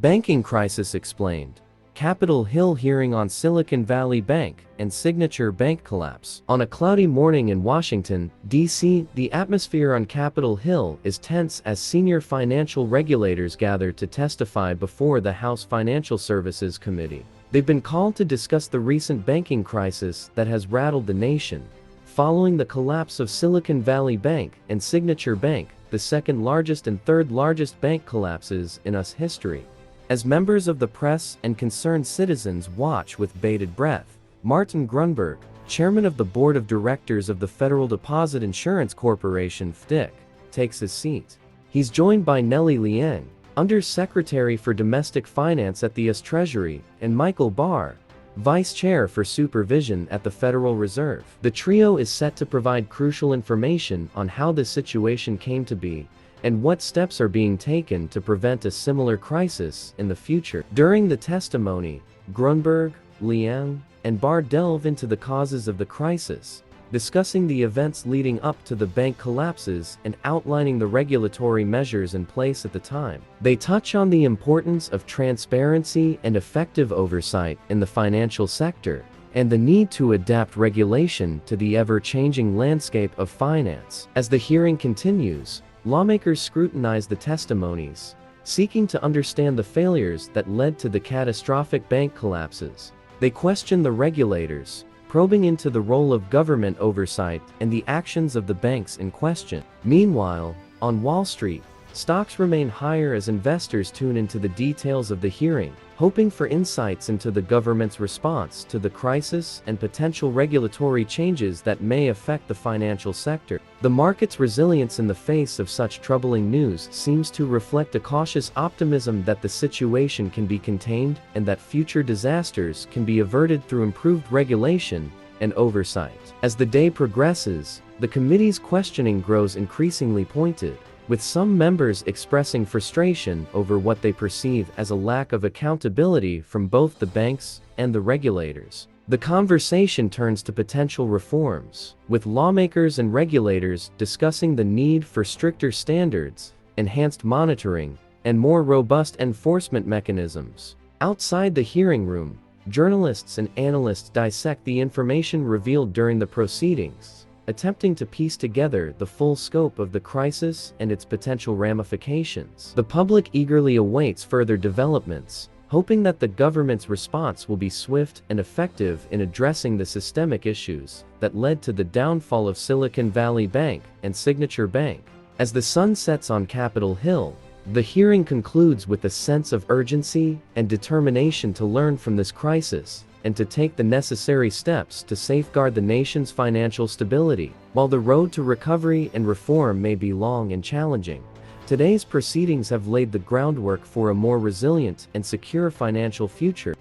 Banking crisis explained. Capitol Hill hearing on Silicon Valley Bank and Signature Bank collapse. On a cloudy morning in Washington, D.C., the atmosphere on Capitol Hill is tense as senior financial regulators gather to testify before the House Financial Services Committee. They've been called to discuss the recent banking crisis that has rattled the nation, following the collapse of Silicon Valley Bank and Signature Bank, the second largest and third largest bank collapses in US history. As members of the press and concerned citizens watch with bated breath, Martin Grunberg, chairman of the board of directors of the Federal Deposit Insurance Corporation (FDIC), takes his seat. He's joined by Nellie Liang, Undersecretary for Domestic Finance at the US Treasury, and Michael Barr, Vice Chair for Supervision at the Federal Reserve. The trio is set to provide crucial information on how this situation came to be and what steps are being taken to prevent a similar crisis in the future. During the testimony, Grunberg, Liang, and Barr delve into the causes of the crisis, discussing the events leading up to the bank collapses and outlining the regulatory measures in place at the time. They touch on the importance of transparency and effective oversight in the financial sector, and the need to adapt regulation to the ever-changing landscape of finance. As the hearing continues, lawmakers scrutinize the testimonies, seeking to understand the failures that led to the catastrophic bank collapses. They question the regulators, probing into the role of government oversight and the actions of the banks in question. Meanwhile, on Wall Street, stocks remain higher as investors tune into the details of the hearing, hoping for insights into the government's response to the crisis and potential regulatory changes that may affect the financial sector. The market's resilience in the face of such troubling news seems to reflect a cautious optimism that the situation can be contained and that future disasters can be averted through improved regulation and oversight. As the day progresses, the committee's questioning grows increasingly pointed, with some members expressing frustration over what they perceive as a lack of accountability from both the banks and the regulators. The conversation turns to potential reforms, with lawmakers and regulators discussing the need for stricter standards, enhanced monitoring, and more robust enforcement mechanisms. Outside the hearing room, journalists and analysts dissect the information revealed during the proceedings, attempting to piece together the full scope of the crisis and its potential ramifications. The public eagerly awaits further developments, hoping that the government's response will be swift and effective in addressing the systemic issues that led to the downfall of Silicon Valley Bank and Signature Bank. As the sun sets on Capitol Hill, the hearing concludes with a sense of urgency and determination to learn from this crisis and to take the necessary steps to safeguard the nation's financial stability. While the road to recovery and reform may be long and challenging, today's proceedings have laid the groundwork for a more resilient and secure financial future.